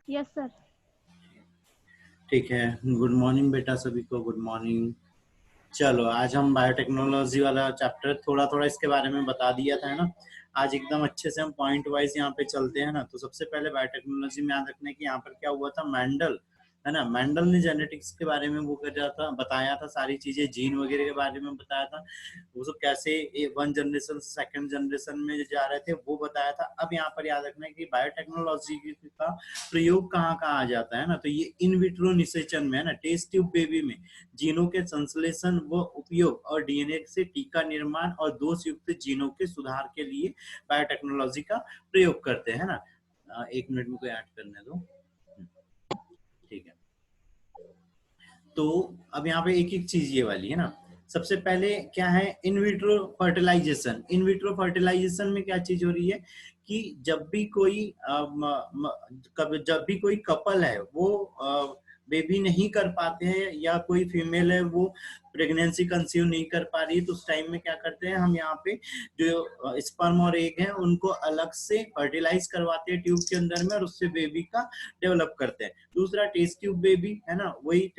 Yes sir. ठीक है, good morning बेटा सभी को, गुड मॉर्निंग। चलो आज हम बायोटेक्नोलॉजी वाला चैप्टर थोड़ा थोड़ा इसके बारे में बता दिया था, है ना। आज एकदम अच्छे से हम पॉइंट वाइज यहाँ पे चलते हैं ना। तो सबसे पहले बायोटेक्नोलॉजी में याद रखने की यहाँ पर क्या हुआ था, मैंडल, है ना, मैंडल ने जेनेटिक्स के बारे में वो कर रहा था, बताया था सारी चीजें, जीन वगैरह के बारे में बताया था। वो सब कैसे वन जनरेशन से सेकंड जनरेशन में जा रहे थे वो बताया था। अब यहाँ पर याद रखना है कि बायोटेक्नोलॉजी का प्रयोग कहाँ कहाँ आ जाता है ना। तो ये इन विट्रो निषेचन में, है ना, टेस्ट ट्यूब बेबी में जीनों के संश्लेषण व उपयोग और डीएनए से टीका निर्माण और दोष युक्त जीनों के सुधार के लिए बायोटेक्नोलॉजी का प्रयोग करते हैं ना। 1 मिनट में कोई ऐड करने दो। ठीक है, तो अब यहाँ पे एक एक चीज ये वाली है ना। सबसे पहले क्या है, in vitro fertilisation. In vitro fertilisation में क्या चीज हो रही है कि जब भी कोई कपल है वो बेबी नहीं कर पाते हैं, या कोई फीमेल है वो प्रेगनेंसी कंसीव नहीं कर पा रही है, तो उस टाइम में क्या करते हैं हम यहाँ पे जो स्पर्म और एग है उनको अलग से फर्टिलाइज करवाते हैं ट्यूब के अंदर में, और उससे बेबी का डेवलप करते हैं। दूसरा टेस्ट ट्यूब बेबी, है ना, वही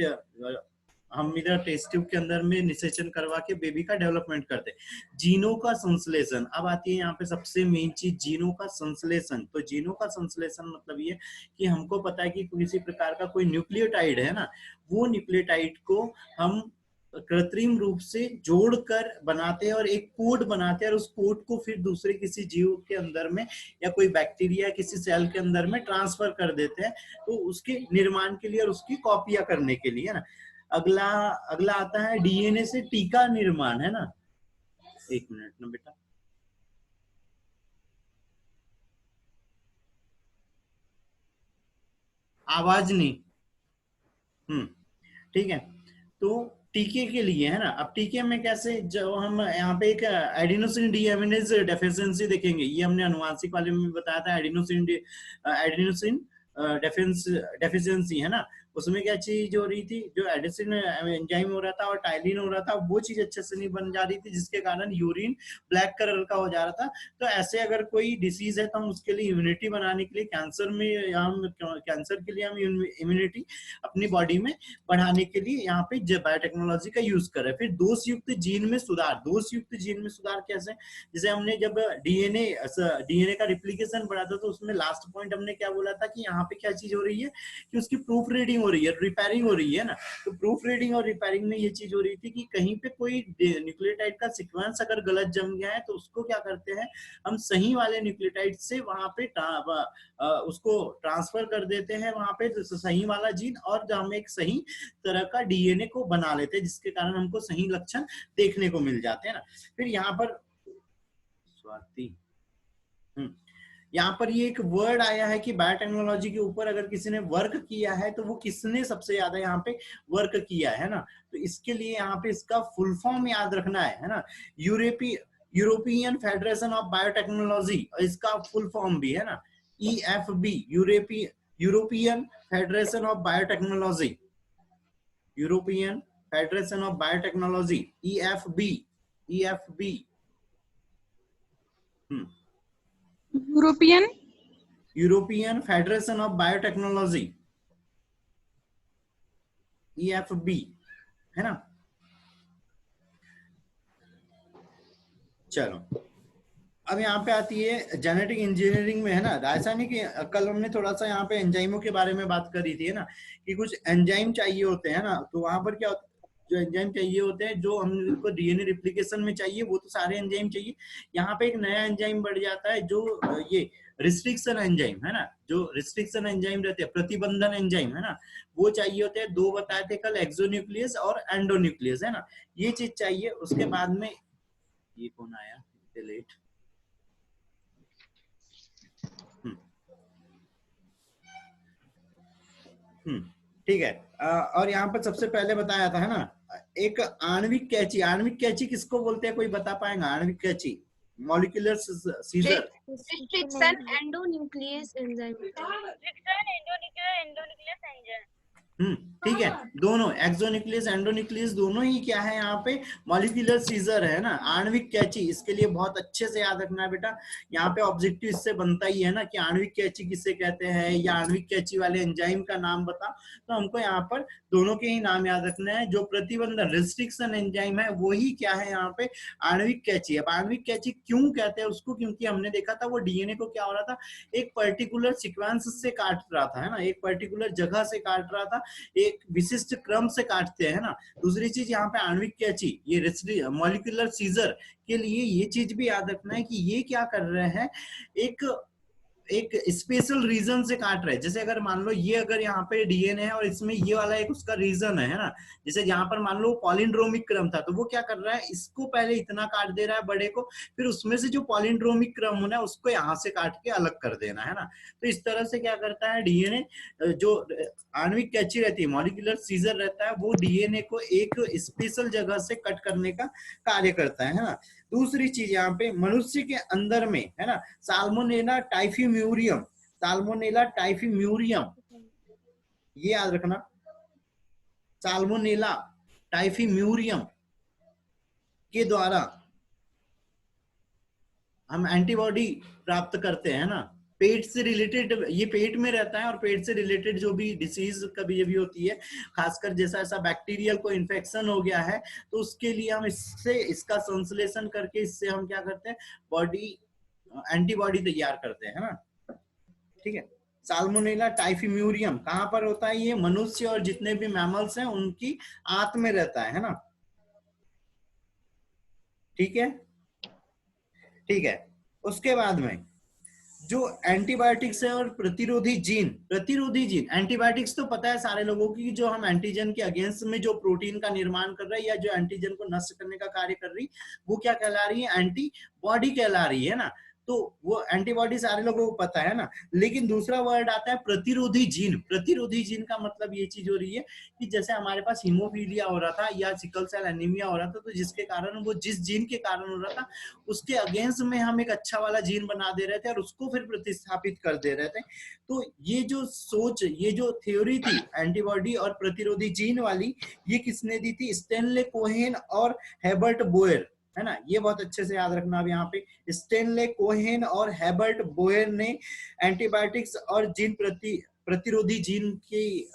हम इधर टेस्ट ट्यूब के अंदर में निषेचन करवा के बेबी का डेवलपमेंट करते हैं। जीनों का संश्लेषण, अब आती है यहाँ पे सबसे मेन चीज, जीनों का संश्लेषण। तो जीनों का संश्लेषण मतलब ये कि हमको पता है कि किसी प्रकार का कोई न्यूक्लियोटाइड है ना, वो न्यूक्लियोटाइड को हम कृत्रिम रूप से जोड़कर बनाते हैं और एक कोड बनाते हैं, और उस कोड को फिर दूसरे किसी जीव के अंदर में या कोई बैक्टीरिया किसी सेल के अंदर में ट्रांसफर कर देते हैं, तो उसके निर्माण के लिए और उसकी कॉपियां करने के लिए, है ना। अगला अगला आता है डीएनए से टीका निर्माण, है ना। 1 मिनट ना बेटा, आवाज नहीं। ठीक है, तो टीके के लिए, है ना। अब टीके में कैसे, जो हम यहाँ पे एक एडिनोसिन डीएमिनेज डेफिशिएंसी देखेंगे, ये हमने अनुवांशिक वाले में बताया था। एडिनोसिन डेफिशिएंसी, है ना। उसमें क्या चीज हो रही थी, जो एडिसिन एंजाइम हो रहा था और टाइलिन हो रहा था, वो चीज अच्छे से नहीं बन जा रही थी, जिसके कारण यूरिन ब्लैक कलर का हो जा रहा था। तो ऐसे अगर कोई डिसीज है तो हम उसके लिए इम्यूनिटी बनाने के लिए, कैंसर में हम कैंसर के लिए हम इम्यूनिटी अपनी बॉडी में बढ़ाने के लिए यहाँ पे बायोटेक्नोलॉजी का यूज कर रहे हैं। फिर दोष युक्त जीन में सुधार। दोष युक्त जीन में सुधार कैसे, जैसे हमने जब डीएनए का रिप्लिकेशन बढ़ा था, तो उसमें लास्ट पॉइंट हमने क्या बोला था कि यहाँ पे क्या चीज हो रही है कि उसकी प्रूफ रीडिंग हो रही है, रिपेयरिंग हो रही है ना। तो प्रूफ रीडिंग और रिपेयरिंग में ये चीज हो रही थी कि कहीं पे कोई न्यूक्लियोटाइड का सीक्वेंस अगर गलत जम गया है, तो उसको क्या करते हैं हम सही वाले न्यूक्लियोटाइड से वहां पे उसको ट्रांसफर कर देते हैं वहां पे सही वाला जीन, और हम एक सही तरह का डीएनए को बना लेते हैं, जिसके कारण हमको सही लक्षण देखने को मिल जाते हैं ना। फिर यहाँ पर स्वाति, यहाँ पर ये एक वर्ड आया है कि बायोटेक्नोलॉजी के ऊपर अगर किसी ने वर्क किया है, तो वो किसने सबसे ज्यादा यहाँ पे वर्क किया है ना। तो इसके लिए यहाँ पे इसका फुल फॉर्म याद रखना है ना। यूरोपियन फेडरेशन ऑफ बायोटेक्नोलॉजी, इसका फुल फॉर्म भी है ना, EFB, European federation of biotechnology, European federation of biotechnology, EFB, EFB। European European federation of biotechnology, EFB, है ना। चलो, अब यहाँ पे आती है जेनेटिक इंजीनियरिंग में, है ना, रासायनिक। कल हमने थोड़ा सा यहाँ पे एंजाइमों के बारे में बात करी थी, है ना, कि कुछ एंजाइम चाहिए होते हैं ना। तो वहां पर क्या होता है, जो एंजाइम चाहिए होते हैं, जो हमको डीएनए रिप्लिकेशन में चाहिए, वो तो सारे एंजाइम चाहिए। यहाँ पे एक नया एंजाइम बढ़ जाता है, जो ये रिस्ट्रिक्शन एंजाइम, है ना। जो रिस्ट्रिक्शन एंजाइम रहते हैं, प्रतिबंधन एंजाइम, है ना, वो चाहिए होते हैं। 2 बताए थे कल, एक्सोन्यूक्लियस और एंडोन्यूक्लियस, है ना। ये चीज चाहिए। उसके बाद में ये कौन आया लेट, ठीक है। और यहाँ पर सबसे पहले बताया था, है ना, एक आणविक कैंची। आणविक कैंची किसको बोलते हैं, कोई बता पाएगा? आणविक कैंची, molecular scissor. Restriction endonuclease enzyme. Restriction endonuclease enzyme. ठीक है। दोनों एक्सोन्यूक्लियस एंडोन्यूक्लियस दोनों ही क्या है यहाँ पे मॉलिक्यूलर सीजर है ना, आणविक कैंची। इसके लिए बहुत अच्छे से याद रखना है बेटा, यहाँ पे ऑब्जेक्टिव इससे बनता ही है ना कि आणविक कैंची किसे कहते हैं या आणविक कैंची वाले एंजाइम का नाम बता। तो हमको यहाँ पर दोनों के ही नाम याद रखना है। जो प्रतिबंधन रिस्ट्रिक्शन एंजाइम है वही क्या है यहाँ पे आणविक कैंची। अब आणविक कैंची क्यों कहते हैं उसको, क्योंकि हमने देखा था वो डीएनए को क्या हो रहा था, एक पर्टिकुलर सीक्वेंस से काट रहा था, है ना, एक पर्टिकुलर जगह से काट रहा था, एक विशिष्ट क्रम से काटते हैं ना। दूसरी चीज यहाँ पे आणविक कैंची, ये मॉलिक्यूलर सीजर के लिए ये चीज भी याद रखना है कि ये क्या कर रहे हैं, एक स्पेशल रीजन से काट रहे हैं। जैसे अगर मान लो ये अगर यहाँ पे डीएनए है और इसमें ये वाला एक उसका रीजन है ना, जैसे यहाँ पर मान लो पॉलिंड्रोमिक क्रम था तो वो क्या कर रहा है, इसको पहले इतना काट दे रहा है बड़े को, फिर उसमें से जो पॉलिंड्रोमिक क्रम होना है उसको यहाँ से काट के अलग कर देना, है ना। तो इस तरह से क्या करता है डीएनए, जो आणविक कैंची रहती है, मॉलिक्यूलर सीजर रहता है, वो डीएनए को एक स्पेशल जगह से कट करने का कार्य करता है ना। दूसरी चीज यहाँ पे मनुष्य के अंदर में, है ना, साल्मोनेला टाइफीम्यूरियम, साल्मोनेला टाइफीम्यूरियम, ये याद रखना, साल्मोनेला टाइफीम्यूरियम के द्वारा हम एंटीबॉडी प्राप्त करते हैं ना। पेट से रिलेटेड, ये पेट में रहता है और पेट से रिलेटेड जो भी डिसीज कभी भी होती है, खासकर जैसा ऐसा बैक्टीरियल को इन्फेक्शन हो गया है, तो उसके लिए हम इससे इसका संश्लेषण करके इससे हम क्या करते हैं, बॉडी एंटीबॉडी तैयार करते हैं ना। ठीक है। साल्मोनेला टाइफीम्यूरियम कहां पर होता है, ये मनुष्य और जितने भी मैमल्स हैं उनकी आंत में रहता है ना। ठीक है, ठीक है। उसके बाद में जो एंटीबायोटिक्स है और प्रतिरोधी जीन, एंटीबायोटिक्स तो पता है सारे लोगों की, जो हम एंटीजन के अगेंस्ट में जो प्रोटीन का निर्माण कर रहे हैं या जो एंटीजन को नष्ट करने का कार्य कर रही, वो क्या कहला रही है, एंटीबॉडी कहला रही है ना। तो वो एंटीबॉडी सारे लोगों को पता है ना। लेकिन दूसरा वर्ड आता है प्रतिरोधी जीन। प्रतिरोधी जीन का मतलब ये चीज हो रही है कि जैसे हमारे पास हीमोफीलिया हो रहा था या सिकल सेल एनीमिया हो रहा था, तो जिसके कारण वो जिस जीन के कारण हो रहा था उसके अगेंस्ट में हम एक अच्छा वाला जीन बना दे रहे थे और उसको फिर प्रतिस्थापित कर दे रहे थे। तो ये जो सोच, ये जो थ्योरी थी एंटीबॉडी और प्रतिरोधी जीन वाली, ये किसने दी थी, स्टेनले कोहेन और हेबर्ट बोयर, है ना। ये बहुत अच्छे से याद रखना। अब यहाँ पे स्टेनले कोहेन और हेबर्ट बोयर ने एंटीबायोटिक्स और जीन प्रतिरोधी जीन की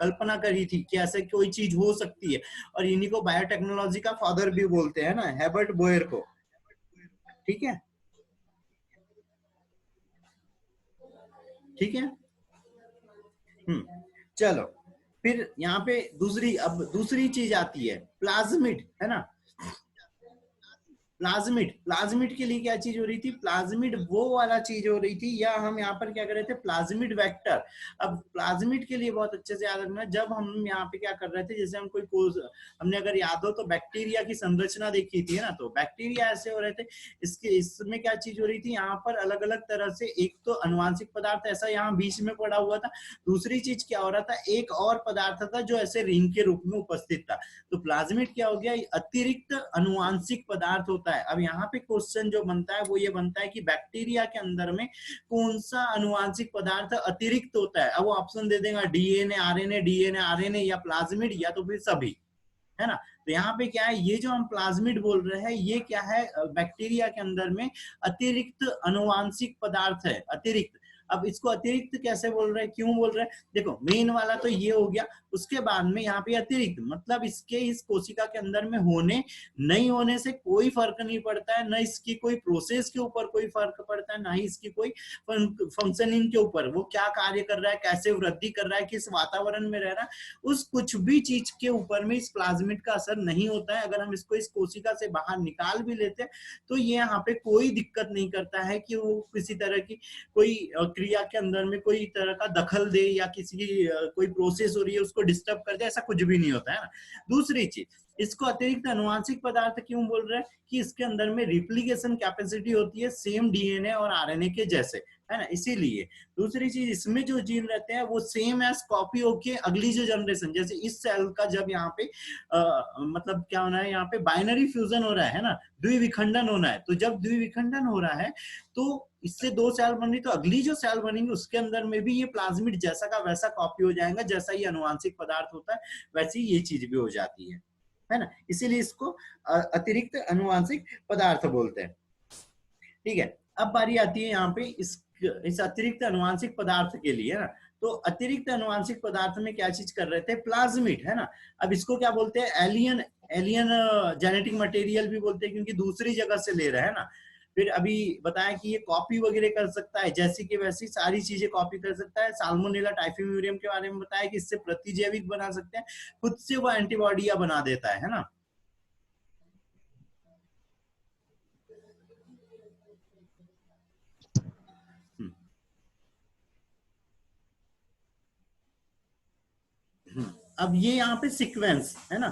कल्पना करी थी कि ऐसे कोई चीज हो सकती है, और इन्हीं को बायोटेक्नोलॉजी का फादर भी बोलते हैं ना, हेबर्ट बोयर को। ठीक है, ठीक है। चलो, फिर यहाँ पे अब दूसरी चीज आती है प्लाज्मिड, है ना। प्लाज्मिड के लिए क्या चीज हो रही थी, प्लाज्मिड वो वाला चीज हो रही थी, या हम यहाँ पर क्या कर रहे थे, प्लाज्मिड वेक्टर। अब प्लाज्मिड के लिए बहुत अच्छे से याद रखना, जब हम यहाँ पे क्या कर रहे थे, जैसे हम हमने अगर याद हो तो बैक्टीरिया की संरचना देखी थी, है ना। तो बैक्टीरिया ऐसे हो रहे थे, इसमें क्या चीज हो रही थी, यहाँ पर अलग अलग तरह से, एक तो अनुवांशिक पदार्थ ऐसा यहाँ बीच में पड़ा हुआ था, दूसरी चीज क्या हो रहा था, एक और पदार्थ था जो ऐसे रिंग के रूप में उपस्थित था। तो प्लाज्मिड क्या हो गया, अतिरिक्त अनुवांशिक पदार्थ होता है। अब यहाँ पे क्वेश्चन जो बनता है वो ये बनता है कि बैक्टीरिया के अंदर में कौन सा अनुवांशिक पदार्थ अतिरिक्त होता है। अब वो ऑप्शन दे देगा डीएनए आरएनए या प्लाज्मिड या तो फिर सभी, है ना। तो यहाँ पे क्या है, ये जो हम प्लाज्मिड बोल रहे हैं ये क्या है, बैक्टीरिया के अंदर में अतिरिक्त अनुवांशिक पदार्थ है, अतिरिक्त। अब इसको अतिरिक्त कैसे बोल रहे हैं, क्यों बोल रहे हैं, देखो मेन वाला तो ये हो गया, उसके बाद में यहाँ पे अतिरिक्त मतलब इसके इस कोशिका के अंदर में होने नहीं होने से कोई फर्क नहीं पड़ता है, न इसकी कोई प्रोसेस के ऊपर कोई फर्क पड़ता है, ना ही इसकी कोई फंक्शनिंग के ऊपर, वो क्या कार्य कर रहा है, कैसे वृद्धि कर रहा है, किस वातावरण में रह रहा है, उस कुछ भी चीज के ऊपर में इस प्लाज्मिड का असर नहीं होता है। अगर हम इसको इस कोशिका से बाहर निकाल भी लेते हैं तो ये यहाँ पे कोई दिक्कत नहीं करता है कि वो किसी तरह की कोई क्रिया के अंदर में कोई तरह का दखल दे या किसी की कोई प्रोसेस हो रही है उसको डिस्टर्ब कर दे, ऐसा कुछ भी नहीं होता है ना। दूसरी चीज, इसको अतिरिक्त अनुवांशिक पदार्थ क्यों बोल रहे हैं, कि इसके अंदर में रिप्लिकेशन कैपेसिटी होती है सेम डीएनए और आरएनए के जैसे, है ना, इसीलिए। दूसरी चीज, इसमें जो जीन रहते हैं वो सेम एज कॉपी होके अगली जो जनरेशन, जैसे इस सेल का जब यहाँ पे मतलब क्या होना है, यहाँ पे बाइनरी फ्यूजन हो रहा है ना, द्विविखंडन होना है, तो जब द्विविखंडन हो रहा है तो इससे 2 सेल बन रही तो अगली जो सेल बनेंगी उसके अंदर में भी ये प्लाज्मिड जैसा का वैसा कॉपी हो जाएगा, जैसा ये अनुवांशिक पदार्थ होता है वैसी ये चीज भी हो जाती है ना। इसीलिए इसको अतिरिक्त अनुवांशिक पदार्थ बोलते हैं। ठीक है, अब बारी आती है यहाँ पे इस अतिरिक्त अनुवांशिक पदार्थ के लिए, है ना। तो अतिरिक्त अनुवांशिक पदार्थ में क्या चीज कर रहे थे, प्लाज्मिड, है ना। अब इसको क्या बोलते हैं, एलियन एलियन जेनेटिक मटेरियल भी बोलते हैं, क्योंकि दूसरी जगह से ले रहे हैं ना। फिर अभी बताया कि ये कॉपी वगैरह कर सकता है, जैसी की वैसी सारी चीजें कॉपी कर सकता है। साल्मोनेला टाइफीम्यूरियम के बारे में बताया कि इससे प्रतिजैविक बना सकते हैं, खुद से वो एंटीबॉडियां बना देता है ना। अब ये यहाँ पे सीक्वेंस है ना,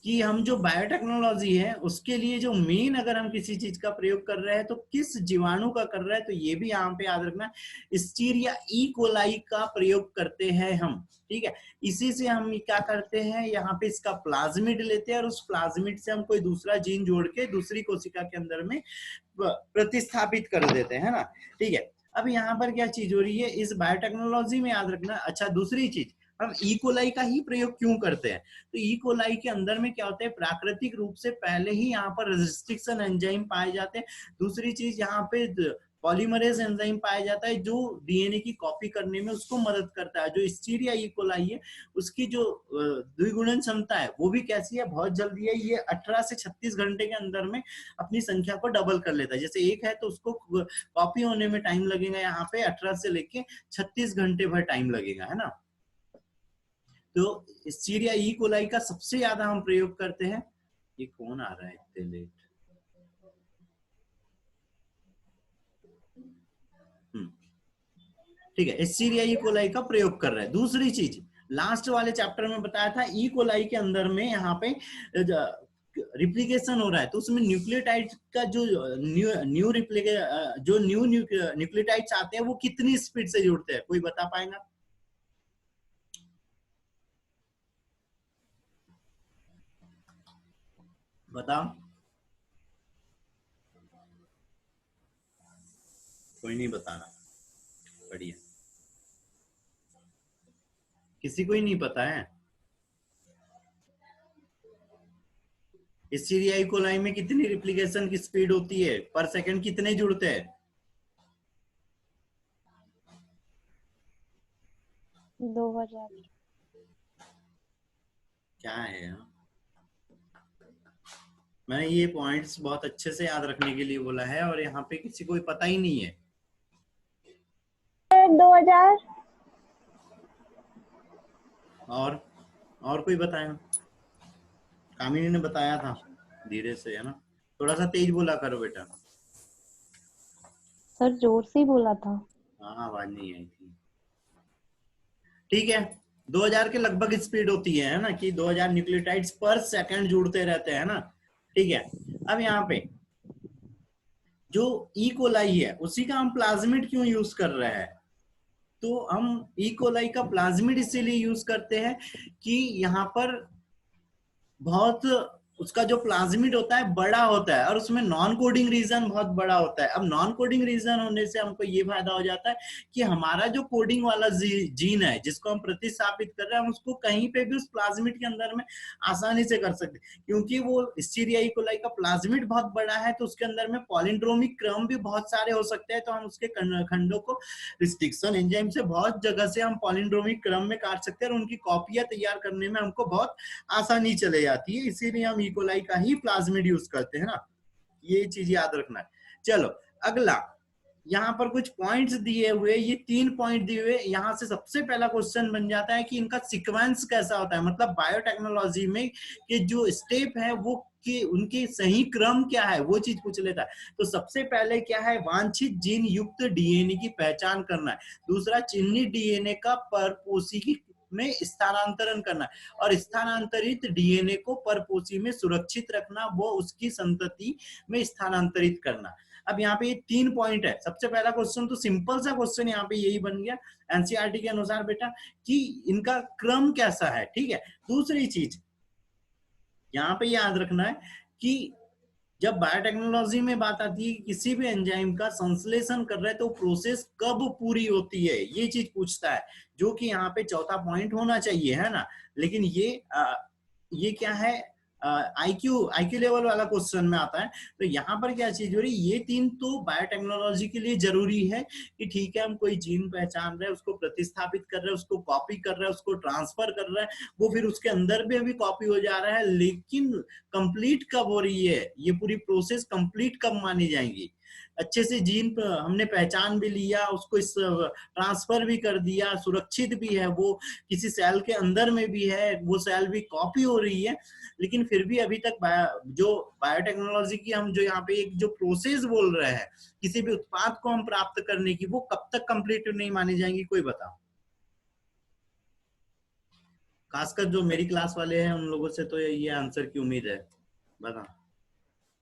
कि हम जो बायोटेक्नोलॉजी है उसके लिए जो मेन अगर हम किसी चीज का प्रयोग कर रहे हैं तो किस जीवाणु का कर रहे हैं, तो ये भी यहाँ पे याद रखना, स्टीरिया ई कोलाई का प्रयोग करते हैं हम। ठीक है, इसी से हम क्या करते हैं, यहाँ पे इसका प्लाज्मिड लेते हैं और उस प्लाज्मिड से हम कोई दूसरा जीन जोड़ के दूसरी कोशिका के अंदर में प्रतिस्थापित कर देते हैं ना। ठीक है, अब यहाँ पर क्या चीज हो रही है इस बायोटेक्नोलॉजी में, याद रखना। अच्छा, दूसरी चीज, हम ई कोलाई का ही प्रयोग क्यों करते हैं, तो ई कोलाई के अंदर में क्या होता है, प्राकृतिक रूप से पहले ही यहाँ पर रेस्ट्रिक्शन एंजाइम पाए जाते हैं। दूसरी चीज यहाँ पे पॉलीमरेज एंजाइम पाया जाता है जो डीएनए की कॉपी करने में उसको मदद करता है। जो स्टीरिया ई कोलाई है उसकी जो द्विगुणन क्षमता है वो भी कैसी है, बहुत जल्दी है। ये 18 से 36 घंटे के अंदर में अपनी संख्या को डबल कर लेता है। जैसे एक है तो उसको कॉपी होने में टाइम लगेगा, यहाँ पे 18 से लेके 36 घंटे भर टाइम लगेगा, है ना। तो स्टीरिया ई कोलाई का सबसे ज्यादा हम प्रयोग करते हैं। ये कौन आ रहा है इतने लेट? ठीक है, स्टीरिया ई कोलाई का प्रयोग कर रहे हैं। दूसरी चीज लास्ट वाले चैप्टर में बताया था, ई कोलाई के अंदर में यहाँ पे रिप्लिकेशन हो रहा है, तो उसमें न्यूक्लियोटाइड का जो न्यू न्यूक्लियोटाइड्स आते हैं वो कितनी स्पीड से जुड़ते हैं, कोई बता पाएगा? बताओ, कोई नहीं बता रहा, बढ़िया, किसी को ही नहीं पता है। स्टीरिया ई कोलाई में कितनी रिप्लिकेशन की स्पीड होती है, पर सेकंड कितने जुड़ते हैं? 2000। क्या है, मैंने ये पॉइंट्स बहुत अच्छे से याद रखने के लिए बोला है, और यहाँ पे किसी को पता ही नहीं है। 2000। और कोई बताया? कामिनी ने बताया था, धीरे से, है ना, थोड़ा सा तेज बोला करो बेटा। सर जोर से ही बोला था। हाँ, आवाज नहीं आई थी। ठीक है, 2000 के लगभग स्पीड होती है ना, कि 2000 न्यूक्लियोटाइड्स पर सेकंड जुड़ते रहते हैं ना। ठीक है, अब यहाँ पे जो ई कोलाई है उसी का हम प्लाज्मिड क्यों यूज कर रहे हैं, तो हम ई कोलाई का प्लाज्मिड इसीलिए यूज करते हैं कि यहाँ पर बहुत उसका जो प्लाज्मिड होता है बड़ा होता है और उसमें नॉन कोडिंग रीजन बहुत बड़ा होता है। अब नॉन कोडिंग रीजन होने से हमको ये फायदा हो जाता है कि हमारा जो कोडिंग वाला जीन है जिसको हम प्रतिस्थापित कर रहे हैं, हम उसको कहीं पे भी उस प्लाज्मिड के अंदर में आसानी से कर सकते हैं, क्योंकि वो स्टीरिया ई कोलाई का प्लाज्मिड बहुत बड़ा है, तो उसके अंदर में पॉलिंड्रोमिक क्रम भी बहुत सारे हो सकते हैं। तो हम उसके खंडों को रिस्ट्रिक्शन एंजाइम से बहुत जगह से हम पॉलिंड्रोमिक क्रम में काट सकते हैं और उनकी कॉपियां तैयार करने में हमको बहुत आसानी चले जाती है। इसीलिए हम ई कोलाई का ही प्लाज्मिड यूज करते हैं ना, ये चीज याद रखना है। चलो अगला, यहाँ पर कुछ पॉइंट्स दिए हुए, ये 3 पॉइंट दिए हुए, यहाँ से सबसे पहला क्वेश्चन बन जाता है कि इनका सीक्वेंस कैसा होता है, मतलब बायोटेक्नोलॉजी में कि जो स्टेप है वो कि उनके सही क्रम क्या है वो चीज पूछ लेता है। तो सबसे पहले क्या है, वांछित जीन युक्त डीएनए की पहचान करना है। दूसरा, चिन्हित डीएनए का परपोषी में स्थानांतरण करना और स्थानांतरित डीएनए को परपोषी में सुरक्षित रखना, वो उसकी संतति में स्थानांतरित करना। अब यहाँ पे ये 3 पॉइंट है। सबसे पहला क्वेश्चन तो सिंपल सा क्वेश्चन यहाँ पे यही बन गया एनसीईआरटी के अनुसार बेटा, कि इनका क्रम कैसा है। ठीक है, दूसरी चीज यहाँ पे याद रखना है कि जब बायोटेक्नोलॉजी में बात आती है किसी भी एंजाइम का संश्लेषण कर रहे हैं तो प्रोसेस कब पूरी होती है, ये चीज पूछता है, जो कि यहाँ पे चौथा पॉइंट होना चाहिए, है ना। लेकिन ये क्या है, आईक्यू आईक्यू लेवल वाला क्वेश्चन में आता है। तो यहाँ पर क्या चीज हो रही है, ये तीन तो बायोटेक्नोलॉजी के लिए जरूरी है कि ठीक है हम कोई जीन पहचान रहे हैं, उसको प्रतिस्थापित कर रहे हैं, उसको कॉपी कर रहे हैं, उसको ट्रांसफर कर रहे हैं, वो फिर उसके अंदर भी अभी कॉपी हो जा रहा है, लेकिन कंप्लीट कब हो रही है, ये पूरी प्रोसेस कंप्लीट कब मानी जाएंगी। अच्छे से जीन हमने पहचान भी लिया, उसको इस ट्रांसफर भी कर दिया, सुरक्षित भी है, वो किसी सेल के अंदर में भी है, वो सेल भी कॉपी हो रही है, लेकिन फिर भी अभी तक जो बायोटेक्नोलॉजी की हम जो यहाँ पे एक जो प्रोसेस बोल रहे हैं किसी भी उत्पाद को हम प्राप्त करने की, वो कब तक कंप्लीट नहीं मानी जाएंगी, कोई बताओ। खासकर जो मेरी क्लास वाले हैं उन लोगों से तो ये आंसर की उम्मीद है, बता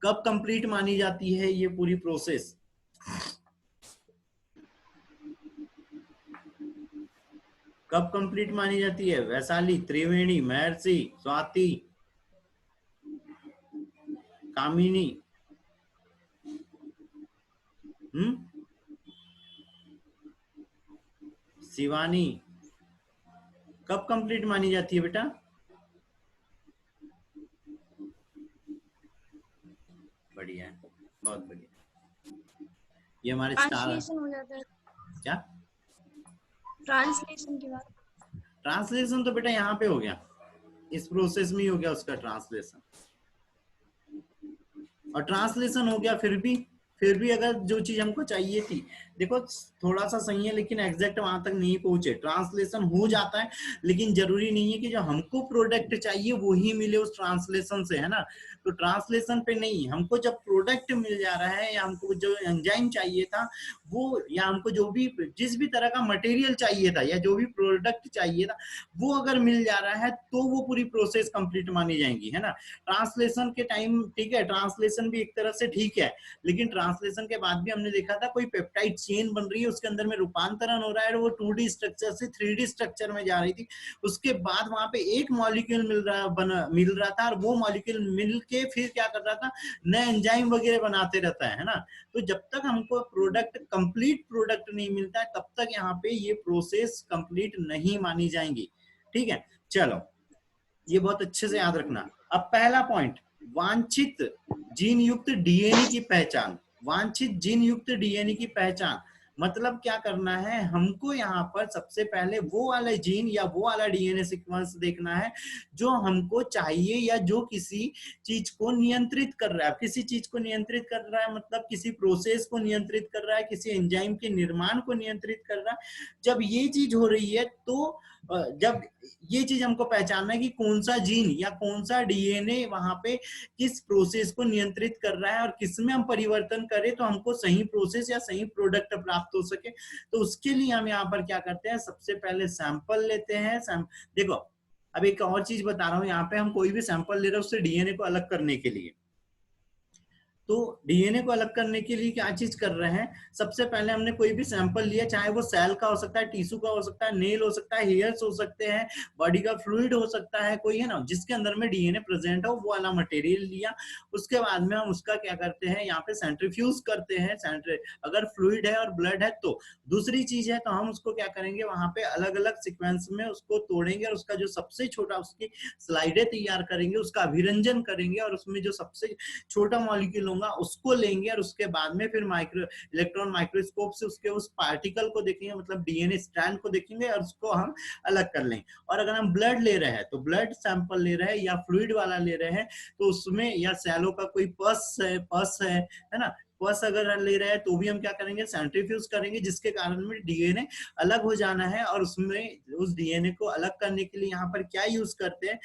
कब कंप्लीट मानी जाती है ये पूरी प्रोसेस। कब कंप्लीट मानी जाती है, वैशाली, त्रिवेणी, महर्षि, स्वाति, कामिनी, शिवानी, कब कंप्लीट मानी जाती है बेटा। बढ़िया है, बहुत बढ़िया, ये हमारे ट्रांसलेशन हो जाता है। क्या ट्रांसलेशन के बाद ट्रांसलेशन तो बेटा यहाँ पे हो गया, इस प्रोसेस में ही हो गया उसका ट्रांसलेशन, और ट्रांसलेशन हो गया फिर भी अगर जो चीज हमको चाहिए थी, देखो थोड़ा सा सही है लेकिन एग्जैक्ट वहां तक नहीं पहुंचे, ट्रांसलेशन हो जाता है लेकिन जरूरी नहीं है कि जो हमको प्रोडक्ट चाहिए वो ही मिले उस ट्रांसलेशन से, है ना। तो ट्रांसलेशन पे नहीं, हमको जब प्रोडक्ट मिल जा रहा है या हमको जो एंजाइम चाहिए था वो, या हमको जो भी जिस भी तरह का मटेरियल चाहिए था या जो भी प्रोडक्ट चाहिए था वो अगर मिल जा रहा है तो वो पूरी प्रोसेस कंप्लीट मानी जाएंगी, है ना। ट्रांसलेशन के टाइम ठीक है, ट्रांसलेशन भी एक तरह से ठीक है, लेकिन ट्रांसलेशन के बाद भी हमने देखा था कोई पेप्टाइड चेन बन रही है, उसके अंदर में रूपांतरण हो रहा है, वो 2D स्ट्रक्चर से 3D स्ट्रक्चर में जा रही थी, उसके बाद वहां पे एक मॉलिक्यूल मिल रहा था, और वो मॉलिक्यूल मिल के फिर क्या कर रहा था, नए एंजाइम वगैरह बनाते रहता है ना। तो जब तक हमको प्रोडक्ट कंप्लीट प्रोडक्ट नहीं मिलता है तब तक यहाँ पे ये प्रोसेस कंप्लीट नहीं मानी जाएंगी, ठीक है। चलो ये बहुत अच्छे से याद रखना। अब पहला पॉइंट, वांछित जीन युक्त डीएनए की पहचान, वांछित जीन युक्त डीएनए की पहचान मतलब क्या करना है, हमको यहाँ पर सबसे पहले वो वाला जीन या वो वाला डीएनए सीक्वेंस देखना है जो हमको चाहिए या जो किसी चीज को नियंत्रित कर रहा है। किसी चीज को नियंत्रित कर रहा है मतलब किसी प्रोसेस को नियंत्रित कर रहा है, किसी एंजाइम के निर्माण को नियंत्रित कर रहा है। जब ये चीज हो रही है तो जब ये चीज हमको पहचानना है कि कौन सा जीन या कौन सा डीएनए वहां पे किस प्रोसेस को नियंत्रित कर रहा है और किसमें हम परिवर्तन करें तो हमको सही प्रोसेस या सही प्रोडक्ट प्राप्त हो सके। तो उसके लिए हम यहाँ पर क्या करते हैं, सबसे पहले सैंपल लेते हैं। देखो अब एक और चीज बता रहा हूँ, यहाँ पे हम कोई भी सैंपल ले रहे हैं उससे डीएनए को अलग करने के लिए, तो डीएनए को अलग करने के लिए क्या चीज कर रहे हैं, सबसे पहले हमने कोई भी सैंपल लिया, चाहे वो सेल का हो सकता है, टिश्यू का हो सकता है, नेल हो सकता है, हेयर्स हो सकते हैं, बॉडी का फ्लूइड हो सकता है कोई, है ना, जिसके अंदर में डीएनए प्रेजेंट हो वो वाला मटेरियल लिया। उसके बाद में हम उसका क्या करते हैं, यहाँ पे सेंट्रीफ्यूज करते हैं, अगर फ्लूइड है और ब्लड है तो। दूसरी चीज है तो हम उसको क्या करेंगे, वहां पे अलग अलग सिक्वेंस में उसको तोड़ेंगे और उसका जो सबसे छोटा उसकी स्लाइडें तैयार करेंगे, उसका अभिरंजन करेंगे और उसमें जो सबसे छोटा मॉलिक्यूल उसको लेंगे और उसके बाद में फिर इलेक्ट्रॉन माइक्रोस्कोप से उसके उस पार्टिकल को देखेंगे, मतलब डीएनए स्ट्रैंड को देखेंगे और उसको हम अलग कर लेंगे। और अगर हम ब्लड ले रहे हैं तो ब्लड सैंपल ले रहे हैं या फ्लूइड वाला ले रहे हैं तो उसमें, या सेलों का कोई पस है ना, पस अगर ले रहे हैं तो भी हम क्या करेंगे, सेंट्रीफ्यूज करेंगे, जिसके कारण में डीएनए अलग हो जाना है। और उसमें उस डीएनए को अलग करने के लिए यहाँ पर क्या यूज करते हैं,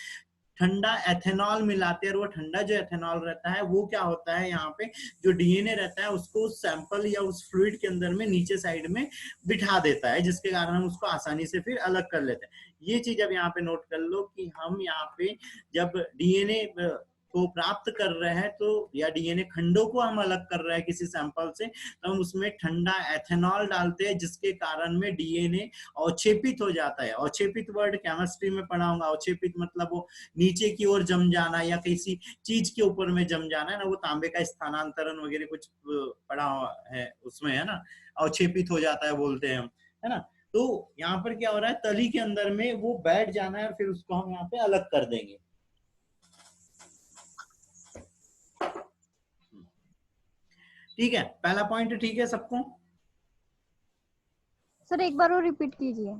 ठंडा एथेनॉल मिलाते हैं। और वो ठंडा जो एथेनॉल रहता है वो क्या होता है, यहाँ पे जो डीएनए रहता है उसको उस सैंपल या उस फ्लूइड के अंदर में नीचे साइड में बिठा देता है, जिसके कारण हम उसको आसानी से फिर अलग कर लेते हैं। ये चीज अब यहाँ पे नोट कर लो कि हम यहाँ पे जब डीएनए को प्राप्त कर रहे हैं, तो या डीएनए खंडों को हम अलग कर रहे हैं किसी सैंपल से, तो हम उसमें ठंडा एथेनॉल डालते हैं, जिसके कारण में डीएनए अवक्षेपित हो जाता है। अवक्षेपित वर्ड केमिस्ट्री में पढ़ा होगा। अवक्षेपित मतलब वो नीचे की ओर जम जाना या किसी चीज के ऊपर में जम जाना है ना, वो तांबे का स्थानांतरण वगैरह कुछ पढ़ा है उसमें, है ना, अवक्षेपित हो जाता है बोलते हैं हम, है ना। तो यहाँ पर क्या हो रहा है, तली के अंदर में वो बैठ जाना है और फिर उसको हम यहाँ पे अलग कर देंगे। ठीक है, पहला पॉइंट ठीक है सबको? सर एक बार और रिपीट कीजिए।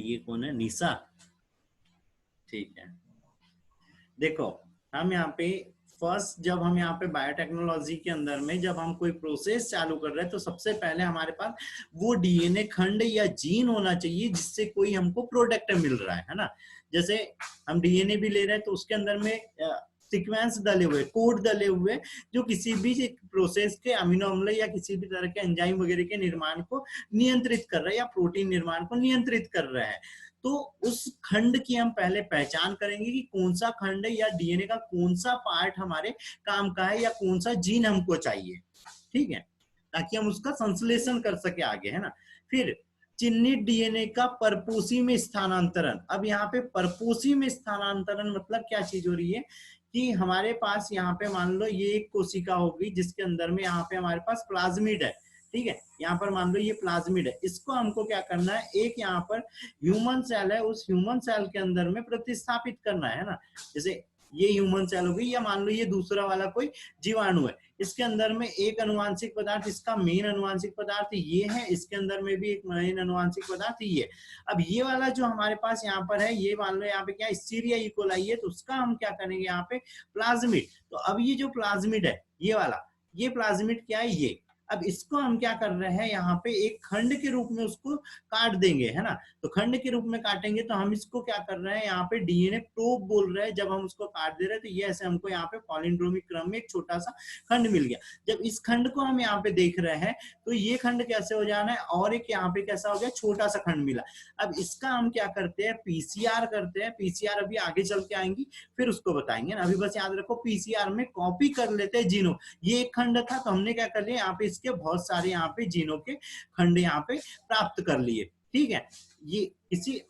ये कौन है, निशा? ठीक है, देखो हम यहाँ पे फर्स्ट, जब हम यहाँ पे बायोटेक्नोलॉजी के अंदर में जब हम कोई प्रोसेस चालू कर रहे हैं, तो सबसे पहले हमारे पास वो डीएनए खंड या जीन होना चाहिए जिससे कोई हमको प्रोडक्ट मिल रहा है ना। जैसे हम डीएनए भी ले रहे हैं तो उसके अंदर में सीक्वेंस डले हुए, कोड डले हुए, जो किसी भी प्रोसेस के अमीनो अम्ल या किसी भी तरह के एंजाइम वगैरह के निर्माण को नियंत्रित कर रहे हैं या प्रोटीन निर्माण को नियंत्रित कर रहे हैं। तो उस खंड की हम पहले पहचान करेंगे कि कौन सा खंड है या डीएनए का कौन सा पार्ट हमारे काम का है या कौन सा जीन हमको चाहिए, ठीक है, ताकि हम उसका संश्लेषण कर सके आगे, है ना। फिर चिन्हित डीएनए का परपोषी में स्थानांतरण। अब यहाँ पे परपोषी में स्थानांतरण मतलब क्या चीज हो रही है कि हमारे पास यहाँ पे मान लो ये एक कोशिका होगी जिसके अंदर में यहाँ पे हमारे पास प्लाज्मिड है, ठीक है, यहाँ पर मान लो ये प्लाज्मिड है, इसको हमको क्या करना है, एक यहाँ पर ह्यूमन सेल है, उस ह्यूमन सेल के अंदर में प्रतिस्थापित करना है ना। जैसे ये ह्यूमन सेल हो गई, या मान लो ये दूसरा वाला कोई जीवाणु है, इसके अंदर में एक अनुवांशिक पदार्थ, इसका मेन अनुवांशिक पदार्थ ये है, इसके अंदर में भी एक मेन अनुवांशिक पदार्थ ये है। अब ये वाला जो हमारे पास यहाँ पर है, ये मान लो यहाँ पे क्या एस्चेरिचिया इकोलाई है, तो उसका हम क्या करेंगे यहाँ पे प्लाज्मिड। तो अब ये जो प्लाज्मिड है ये वाला, ये प्लाज्मिड क्या है, ये अब इसको हम क्या कर रहे हैं, यहाँ पे एक खंड के रूप में उसको काट देंगे, है ना। तो खंड के रूप में काटेंगे तो हम इसको क्या कर रहे हैं, यहाँ पे डीएनए प्रोब बोल रहे हैं। जब हम उसको काट दे रहे हैं तो ये ऐसे हमको यहाँ पे पॉलिंड्रोमिक क्रम में एक छोटा सा खंड मिल गया। जब इस खंड को हम यहाँ पे देख रहे हैं तो ये खंड कैसे हो जाना है, और एक यहाँ पे कैसा हो गया, छोटा सा खंड मिला। अब इसका हम क्या करते हैं, पीसीआर करते हैं। पीसीआर अभी आगे चल के आएंगी, फिर उसको बताएंगे ना। अभी बस याद रखो, पीसीआर में कॉपी कर लेते हैं जीनों। ये एक खंड था तो हमने क्या कर लिया, यहाँ पे इसके बहुत सारे यहाँ पे जीनों के खंड यहाँ पे प्राप्त कर लिए, ठीक है। ये किसी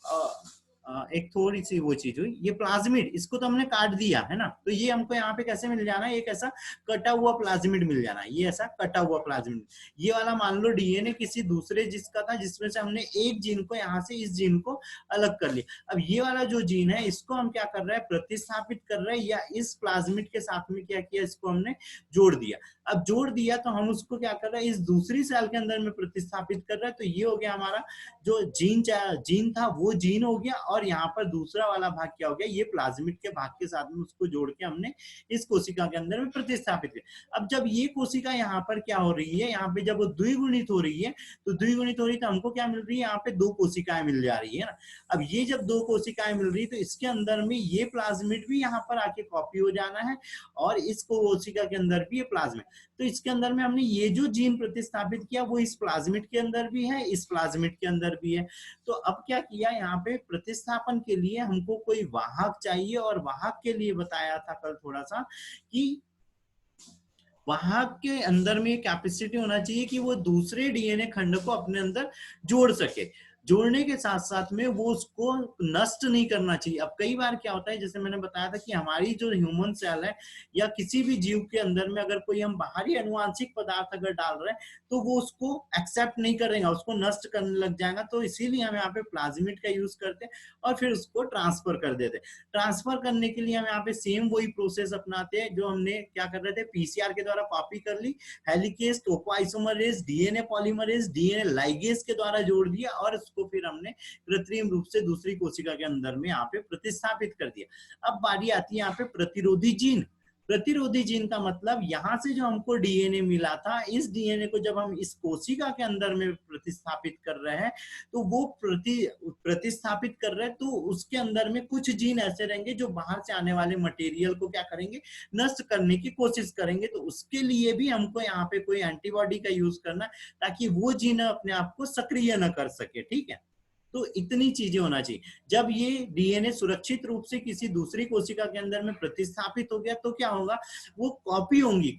एक थोड़ी सी वो चीज हुई, ये प्लाज्मिड, इसको तो हमने काट दिया है ना, तो ये हमको यहाँ पे कैसे मिल जाना है, एक ऐसा कटा हुआ प्लाज्मिड मिल जाना है, ये ऐसा कटा हुआ प्लाज्मिड। ये वाला मान लो डीएनए किसी दूसरे जिसका था, जिसमें से हमने एक जीन को यहाँ से इस जीन को अलग कर लिया। अब ये वाला जो जीन है इसको हम क्या कर रहे हैं, प्रतिस्थापित कर रहे हैं, या इस प्लाज्मिड के साथ में क्या किया, इसको हमने जोड़ दिया। अब जोड़ दिया तो हम उसको क्या कर रहे हैं, इस दूसरी सेल के अंदर में प्रतिस्थापित कर रहे हैं। तो ये हो गया हमारा जो जीन था वो जीन हो गया, और यहाँ पर दूसरा वाला भाग क्या हो गया, ये प्लाज्मिड के भाग के साथ में उसको जोड़ के हमने इस कोशिका के अंदर में प्रतिस्थापित किया। अब जब ये कोशिका यहाँ पर क्या हो रही है, यहाँ पे जब वो द्विगुणित हो रही है, तो द्विगुणित हो रही है तो हमको क्या मिल रही है, यहाँ पे दो कोशिकाएं मिल जा रही है ना। अब ये जब दो कोशिकाएं मिल रही है तो इसके अंदर में ये प्लाज्मिड भी यहाँ पर आके कॉपी हो जाना है, और इस कोशिका के अंदर भी ये प्लाज्मिड। तो इसके अंदर में हमने ये जो जीन प्रतिस्थापित किया वो इस प्लाज्मिड के अंदर भी है, इस प्लाज्मिड के अंदर भी है। तो अब क्या किया, यहाँ पे प्रतिस्थापन के लिए हमको कोई वाहक चाहिए, और वाहक के लिए बताया था कल थोड़ा सा कि वाहक के अंदर में कैपेसिटी होना चाहिए कि वो दूसरे डीएनए खंड को अपने अंदर जोड़ सके। जोड़ने के साथ साथ में वो उसको नष्ट नहीं करना चाहिए। अब कई बार क्या होता है, जैसे मैंने बताया था कि हमारी जो ह्यूमन सेल है या किसी भी जीव के अंदर में अगर कोई हम बाहरी अनुवांशिक पदार्थ अगर डाल रहे हैं तो वो उसको एक्सेप्ट नहीं करेगा, उसको नष्ट करने लग जाएगा। तो इसीलिए हम यहाँ पे प्लाज्मिड का यूज करते हैं और फिर उसको ट्रांसफर कर देते हैं। ट्रांसफर करने के लिए हम यहाँ पे सेम वही प्रोसेस अपनाते हैं जो हमने क्या कर रहे थे, पीसीआर के द्वारा कॉपी कर ली, helicase, topoisomerase, DNA polymerase, DNA ligase के द्वारा जोड़ दिया, और उसको फिर हमने कृत्रिम रूप से दूसरी कोशिका के अंदर में यहाँ पे प्रतिस्थापित कर दिया। अब बारी आती है यहाँ पे प्रतिरोधी जीन। प्रतिरोधी जीन का मतलब यहाँ से जो हमको डीएनए मिला था, इस डीएनए को जब हम इस कोशिका के अंदर में प्रतिस्थापित कर रहे हैं तो वो प्रतिस्थापित कर रहे हैं, तो उसके अंदर में कुछ जीन ऐसे रहेंगे जो बाहर से आने वाले मटेरियल को क्या करेंगे, नष्ट करने की कोशिश करेंगे। तो उसके लिए भी हमको यहाँ पे कोई एंटीबॉडी का यूज करना है ताकि वो जीन अपने आप को सक्रिय न कर सके, ठीक है। तो इतनी चीजें होना चाहिए। जब ये डीएनए सुरक्षित रूप से किसी दूसरी कोशिका के अंदर में प्रतिस्थापित हो गया तो क्या होगा, वो कॉपी होंगी।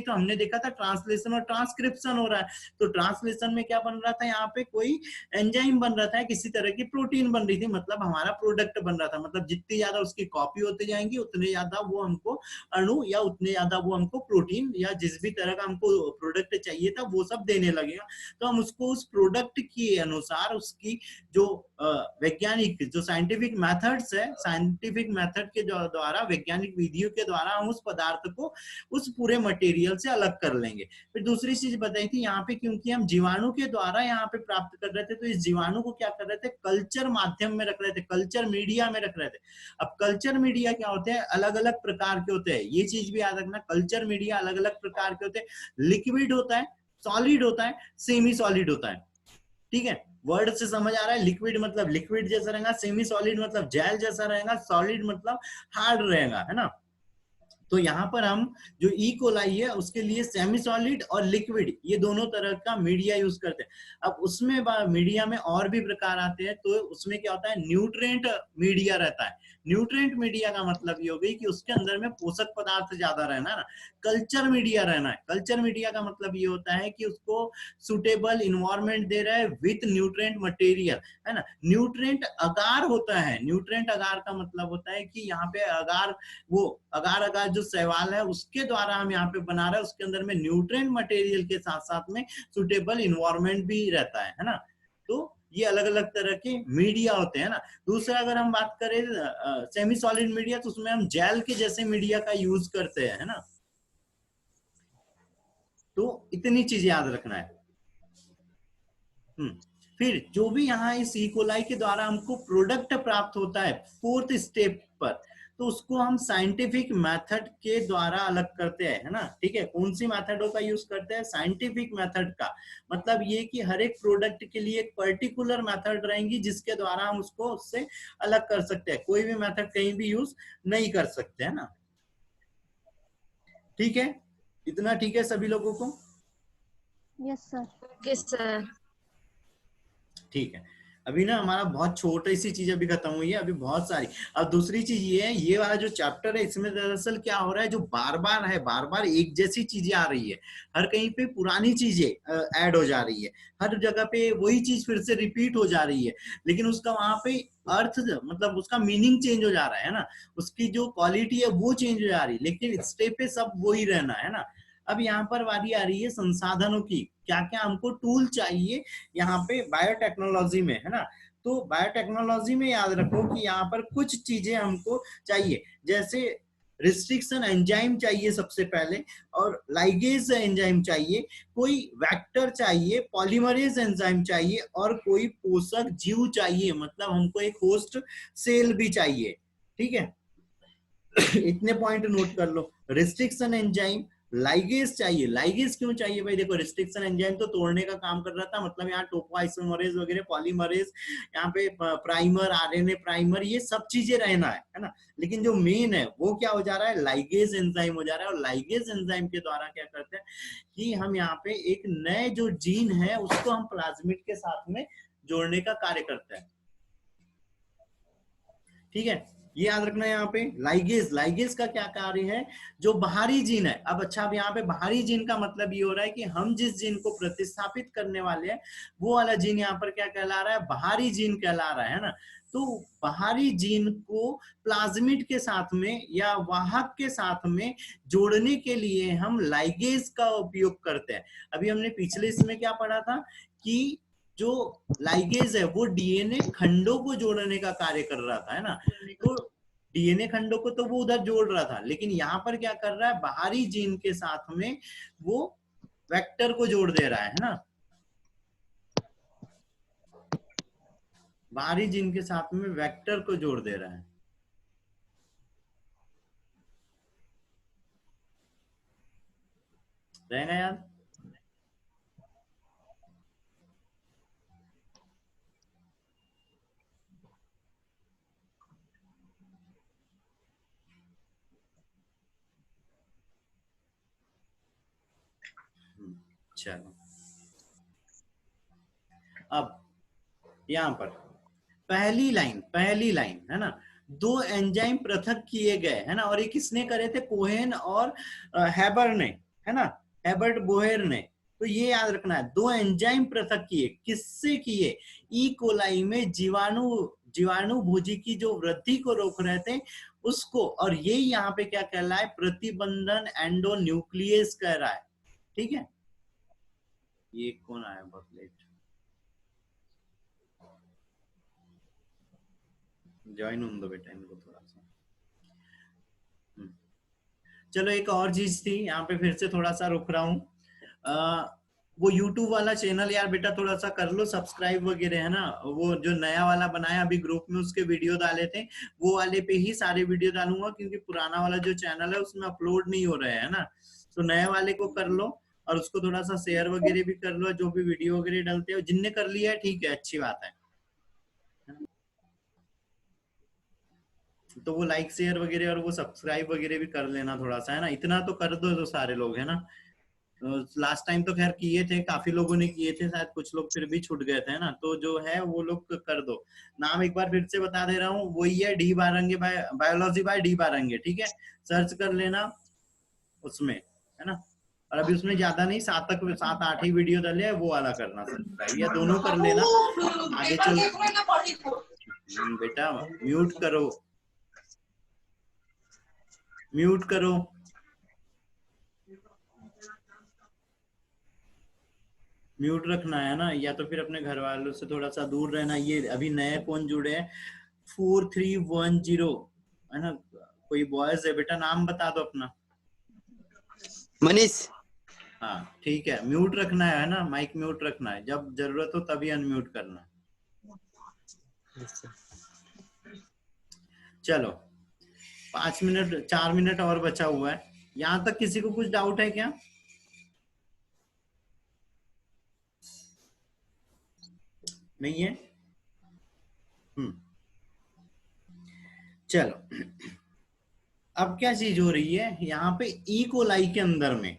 तो हमने देखा था ट्रांसलेशन और ट्रांसक्रिप्शन हो रहा है। तो ट्रांसलेशन में क्या बन रहा था, यहाँ पे कोई एंजाइम बन रहा था, किसी तरह की प्रोटीन बन रही थी, मतलब हमारा प्रोडक्ट बन रहा था। मतलब जितनी ज्यादा उसकी कॉपी होती जाएंगी उतने ज्यादा वो हमको अणु या उतने ज्यादा वो हमको प्रोटीन या जिस भी तरह का हमको प्रोडक्ट चाहिए था वो सब देने लगेगा। तो हम उसको उस प्रोडक्ट के अनुसार उसकी जो वैज्ञानिक जो साइंटिफिक मेथड्स है, साइंटिफिक मेथड के द्वारा, वैज्ञानिक विधियों के द्वारा हम उस पदार्थ को उस पूरे मटेरियल से अलग कर लेंगे। फिर दूसरी चीज बताई थी यहाँ पे, क्योंकि हम जीवाणु के द्वारा यहाँ पे प्राप्त कर रहे थे, तो इस जीवाणु को क्या कर रहे थे, कल्चर माध्यम में रख रहे थे, कल्चर मीडिया में रख रहे थे। अब कल्चर मीडिया क्या होते हैं, अलग अलग प्रकार के होते हैं, ये चीज भी याद रखना, कल्चर मीडिया अलग अलग प्रकार के होते हैं। लिक्विड होता है, सॉलिड होता है, सेमी सॉलिड होता है। ठीक है, वर्ड से समझ आ रहा है, लिक्विड मतलब लिक्विड जैसा रहेगा, सेमी सॉलिड मतलब जेल जैसा रहेगा, सॉलिड मतलब हार्ड रहेगा, है ना। तो यहाँ पर हम जो ई कोलाई है उसके लिए सेमी सॉलिड और लिक्विड ये दोनों तरह का मीडिया यूज करते हैं। अब उसमें मीडिया में और भी प्रकार आते हैं, तो उसमें क्या होता है, न्यूट्रिएंट मीडिया रहता है। न्यूट्रिएंट मीडिया का मतलब ये हो गई कि उसके अंदर में पोषक पदार्थ ज्यादा रहना है ना। कल्चर मीडिया रहना है, कल्चर मीडिया का मतलब ये होता है कि उसको सुटेबल इन्वायरमेंट दे रहा है विथ न्यूट्रिएंट मटेरियल, है ना। न्यूट्रिएंट अगार होता है, न्यूट्रिएंट अगार का मतलब होता है कि यहाँ पे अगार, वो अगार अगार जो सवाल है उसके द्वारा हम यहाँ पे बना रहे हैं, उसके अंदर में न्यूट्रिएंट मटेरियल के साथ साथ में सुटेबल इन्वायरमेंट भी रहता है ना। तो ये अलग अलग तरह के मीडिया होते हैं ना। दूसरा अगर हम बात करें सेमी सॉलिड मीडिया, तो उसमें हम जेल के जैसे मीडिया का यूज करते हैं, है ना। तो इतनी चीज याद रखना है। फिर जो भी यहाँ इस इकोलाई के द्वारा हमको प्रोडक्ट प्राप्त होता है फोर्थ स्टेप पर, तो उसको हम साइंटिफिक मेथड के द्वारा अलग करते हैं, है ना। ठीक है, कौन सी मेथडों का यूज करते हैं, साइंटिफिक मेथड का। मतलब ये कि हर एक प्रोडक्ट के लिए एक पर्टिकुलर मेथड रहेंगी जिसके द्वारा हम उसको उससे अलग कर सकते हैं, कोई भी मेथड कहीं भी यूज नहीं कर सकते, है ना। ठीक है, इतना ठीक है सभी लोगों को। Yes sir. Okay sir. ठीक है, अभी ना हमारा बहुत छोटी सी चीज अभी खत्म हुई है, अभी बहुत सारी। अब दूसरी चीज ये है, ये वाला जो चैप्टर है इसमें दरअसल क्या हो रहा है, जो बार बार है, बार बार एक जैसी चीजें आ रही है, हर कहीं पे पुरानी चीजें ऐड हो जा रही है, हर जगह पे वही चीज फिर से रिपीट हो जा रही है, लेकिन उसका वहां पे अर्थ मतलब उसका मीनिंग चेंज हो जा रहा है ना, उसकी जो क्वालिटी है वो चेंज हो जा रही है, लेकिन स्टेप पे सब वही रहना है ना। अब यहाँ पर बारी आ रही है संसाधनों की, क्या क्या हमको टूल चाहिए यहाँ पे बायोटेक्नोलॉजी में, है ना। तो बायोटेक्नोलॉजी में याद रखो कि यहाँ पर कुछ चीजें हमको चाहिए, जैसे रिस्ट्रिक्शन एंजाइम चाहिए सबसे पहले, और लाइगेज एंजाइम चाहिए, कोई वेक्टर चाहिए, पॉलीमरेज एंजाइम चाहिए, और कोई पोषक जीव चाहिए, मतलब हमको एक होस्ट सेल भी चाहिए। ठीक है, इतने पॉइंट नोट कर लो। रिस्ट्रिक्शन एंजाइम, लाइगेज चाहिए। लाइगेज क्यों चाहिए भाई, देखो रिस्ट्रिक्शन एंजाइम तो तोड़ने का काम कर रहा था, मतलब यहाँ टोपोआइसोमरेज वगैरह, पॉलीमरेज, यहाँ पे प्राइमर, आरएनए प्राइमर, ये सब चीजें रहना है ना। लेकिन जो मेन है वो क्या हो जा रहा है, लाइगेज एंजाइम हो जा रहा है। और लाइगेज एंजाइम के द्वारा क्या करते हैं कि हम यहाँ पे एक नए जो जीन है उसको हम प्लाज्मिड के साथ में जोड़ने का कार्य करते हैं। ठीक है, ये याद रखना है यहाँ पे। लाइगेज, लाइगेज का क्या कार्य है, जो बाहरी जीन है। अब अच्छा, अब यहाँ पे बाहरी जीन का मतलब ये हो रहा है कि हम जिस जीन को प्रतिस्थापित करने वाले हैं वो वाला जीन यहाँ पर क्या कहला रहा है, बाहरी जीन कहला रहा है ना। तो बाहरी जीन को प्लाज्मिड के साथ में या वाहक के साथ में जोड़ने के लिए हम लाइगेज का उपयोग करते हैं। अभी हमने पिछले इसमें क्या पढ़ा था कि जो लाइगेज है वो डीएनए खंडों को जोड़ने का कार्य कर रहा था, है ना। तो डीएनए खंडों को तो वो उधर जोड़ रहा था, लेकिन यहाँ पर क्या कर रहा है, बाहरी जीन के साथ में वो वेक्टर को जोड़ दे रहा है ना। बाहरी जीन के साथ में वेक्टर को जोड़ दे रहा है। रहेगा याद। चलो, अब यहाँ पर पहली लाइन है ना, दो एंजाइम पृथक किए गए है ना, और ये किसने करे थे, कोहेन और हैबर ने, है ना, हेबर्ट बोहेर ने। तो ये याद रखना है, दो एंजाइम पृथक किए, किससे किए, ई कोलाई में जीवाणु भोजी की जो वृद्धि को रोक रहे थे उसको, और ये यहाँ पे क्या कह रहा है, प्रतिबंधन एंडोन्यूक्लियस कह रहा है। ठीक है, ये कौन आया बहुत लेट, ज्वाइन होने दो बेटा इनको थोड़ा सा। चलो एक और चीज थी यहाँ पे, फिर से थोड़ा सा रुक रहा हूँ। वो YouTube वाला चैनल यार बेटा थोड़ा सा कर लो सब्सक्राइब वगैरह, है ना, वो जो नया वाला बनाया अभी ग्रुप में उसके वीडियो डाले थे, वो वाले पे ही सारे वीडियो डालूंगा, क्योंकि पुराना वाला जो चैनल है उसमें अपलोड नहीं हो रहा है ना। तो नए वाले को कर लो और उसको थोड़ा सा शेयर वगैरह भी कर लो, जो भी वीडियो वगैरह डालते हो, जिनने कर लिया है ठीक है, अच्छी बात है। तो वो लाइक शेयर वगैरह और वो सब्सक्राइब वगैरह भी कर लेना थोड़ा सा, है ना, इतना तो कर दो जो सारे लोग, है ना। लास्ट टाइम तो खैर किए थे, काफी लोगों ने किए थे, शायद कुछ लोग फिर भी छूट गए थे ना, तो जो है वो लोग कर दो। नाम एक बार फिर से बता दे रहा हूँ, वही है D Barange, biology by D Barange, ठीक है, सर्च कर लेना उसमें, है ना। और अभी उसमें ज्यादा नहीं, 7 8 ही वीडियो डाले है, वो वाला करना सब्सक्राइब, या दोनों कर लेना आगे चल। बेटा म्यूट करो, म्यूट करो, म्यूट रखना है ना, या तो फिर अपने घर वालों से थोड़ा सा दूर रहना। ये अभी नए कौन जुड़े हैं, 4310, है ना, कोई बॉयज है बेटा, नाम बता दो अपना। मनीष। हाँ ठीक है, म्यूट रखना है ना, माइक म्यूट रखना है, जब जरूरत हो तभी अनम्यूट करना। चलो 5 मिनट 4 मिनट और बचा हुआ है, यहां तक किसी को कुछ डाउट है क्या? नहीं है? चलो अब क्या चीज हो रही है यहाँ पे, ई कोलाई के अंदर में,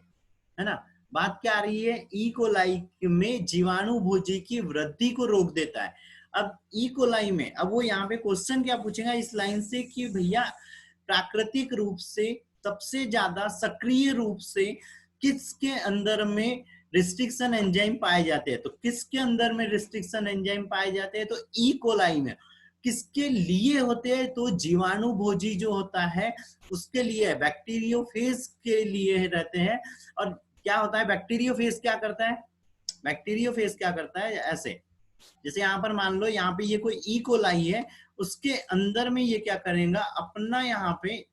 है ना, बात क्या आ रही है, ई कोलाई में जीवाणु भोजी की वृद्धि को रोक देता है। अब ई कोलाई में, अब वो यहाँ पे क्वेश्चन क्या पूछेगा इस लाइन से कि भैया प्राकृतिक रूप से सबसे ज्यादा सक्रिय रूप से किसके अंदर में रिस्ट्रिक्शन एंजाइम पाए जाते हैं, तो किसके अंदर में रिस्ट्रिक्शन एंजाइम पाए जाते हैं, तो ई कोलाई में। किसके लिए होते हैं, तो जीवाणु भोजी जो होता है उसके लिए, बैक्टीरियोफेज के लिए रहते हैं। और क्या होता है बैक्टीरियोफेज, क्या करता है बैक्टीरियोफेज, क्या करता है, ऐसे जैसे यहाँ पर मान लो यहाँ पे ये कोई ई कोलाई है, उसके अंदर में ये क्या करेगा, अपना यहाँ पे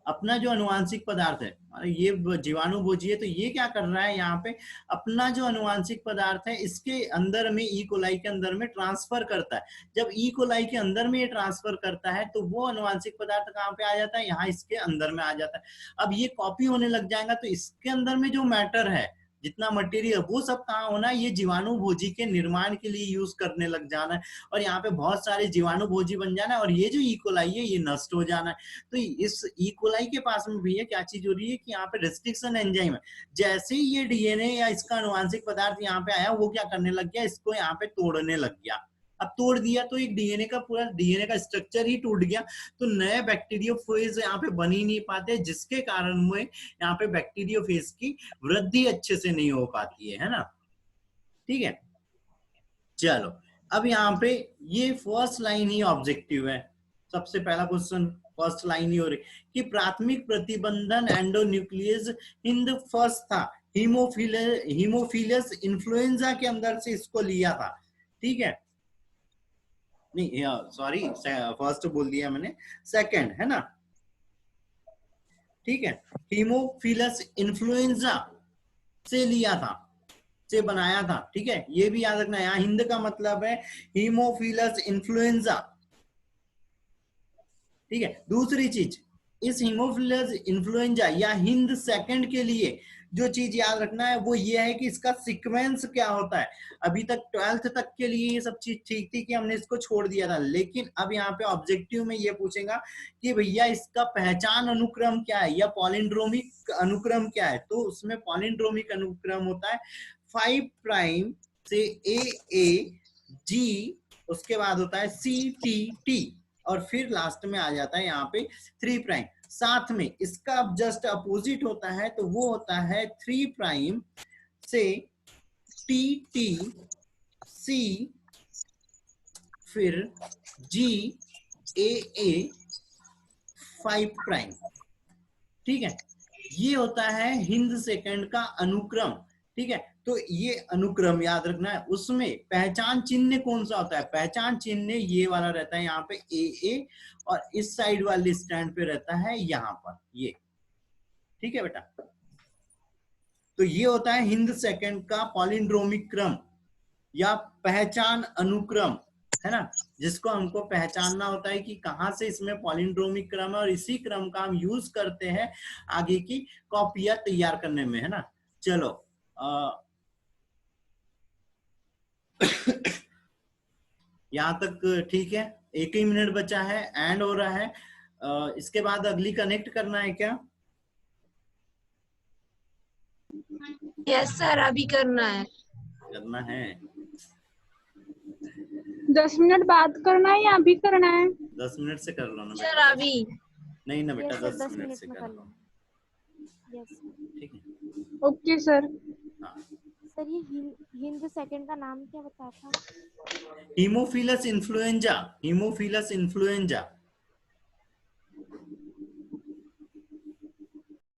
अपना जो अनुवांशिक पदार्थ है, ये जीवाणु भोजी है, तो ये क्या कर रहा है यहाँ पे, अपना जो अनुवांशिक पदार्थ है इसके अंदर में, ई कोलाई के अंदर में ट्रांसफर करता है। जब ई कोलाई के अंदर में ये ट्रांसफर करता है तो वो अनुवांशिक पदार्थ कहाँ पे आ जाता है, यहाँ इसके अंदर में आ जाता है। अब ये कॉपी होने लग जाएगा तो इसके अंदर में जो मैटर है, जितना मटेरियल, वो सब कहाँ होना है, ये जीवाणु भोजी के निर्माण के लिए यूज करने लग जाना है, और यहाँ पे बहुत सारे जीवाणु भोजी बन जाना है, और ये जो ई कोलाई है ये नष्ट हो जाना है। तो इस ई कोलाई के पास में भैया क्या चीज हो रही है कि यहाँ पे रिस्ट्रिक्शन एंजाइम है। जैसे ही ये डीएनए या इसका अनुवांशिक पदार्थ यहाँ पे आया, वो क्या करने लग गया, इसको यहाँ पे तोड़ने लग गया। अब तोड़ दिया तो एक डीएनए का पूरा डीएनए का स्ट्रक्चर ही टूट गया, तो नए बैक्टीरियोफेज यहाँ पे बन ही नहीं पाते, जिसके कारण में यहाँ पे बैक्टीरियोफेज की वृद्धि अच्छे से नहीं हो पाती है ना। ठीक है, चलो अब यहाँ पे ये फर्स्ट लाइन ही ऑब्जेक्टिव है, सबसे पहला क्वेश्चन फर्स्ट लाइन ही हो रही कि प्राथमिक प्रतिबंधन एंडोन्यूक्लियस इन द फर्स्ट था, हीमोफिलस इन्फ्लुएंजा के अंदर से इसको लिया था। ठीक है, नहीं सॉरी फर्स्ट बोल दिया मैंने, सेकंड है ना। ठीक है, हीमोफिलस इन्फ्लुएंजा से लिया था, से बनाया था। ठीक है, ये भी याद रखना, यहाँ हिंद का मतलब है हीमोफिलस इन्फ्लुएंजा। ठीक है, दूसरी चीज, इस हीमोफिलस इन्फ्लुएंजा या हिंद सेकंड के लिए जो चीज याद रखना है वो ये है कि इसका सीक्वेंस क्या होता है। अभी तक 12th तक के लिए ये सब चीज ठीक थी कि हमने इसको छोड़ दिया था, लेकिन अब यहाँ पे ऑब्जेक्टिव में ये पूछेगा कि भैया इसका पहचान अनुक्रम क्या है या पॉलिंड्रोमिक अनुक्रम क्या है, तो उसमें पॉलिंड्रोमिक अनुक्रम होता है 5 प्राइम से AA G उसके बाद होता है CTT और फिर लास्ट में आ जाता है यहाँ पे 3 प्राइम। साथ में इसका जस्ट अपोजिट होता है, तो वो होता है 3 प्राइम से TTC फिर GAA 5 प्राइम। ठीक है, ये होता है हिंद सेकंड का अनुक्रम। ठीक है, तो ये अनुक्रम याद रखना है। उसमें पहचान चिन्ह कौन सा होता है? पहचान चिन्ह ये वाला रहता है यहाँ पे AA और इस साइड वाले स्टैंड पे रहता है यहाँ पर ये। ठीक है बेटा, तो ये होता है हिंद सेकंड का पॉलिंड्रोमिक क्रम या पहचान अनुक्रम, है ना, जिसको हमको पहचानना होता है कि कहां से इसमें पॉलिंड्रोमिक क्रम है और इसी क्रम का हम यूज करते हैं आगे की कॉपियां तैयार करने में, है ना। चलो यहां तक ठीक है, 1 ही मिनट बचा है, एंड हो रहा है। इसके बाद अगली कनेक्ट करना है क्या? यस सर, अभी करना है। करना है 10 मिनट बाद करना है या अभी करना है? 10 मिनट से कर लो ना सर बेटा। अभी नहीं ना बेटा, Yes, sir, 10 मिनट 10 से मिनट कर में लो। यस ठीक है, ओके सर। हाँ। सर, ये हिंद सेकंड का नाम क्या बताया था? Haemophilus influenza, Haemophilus influenza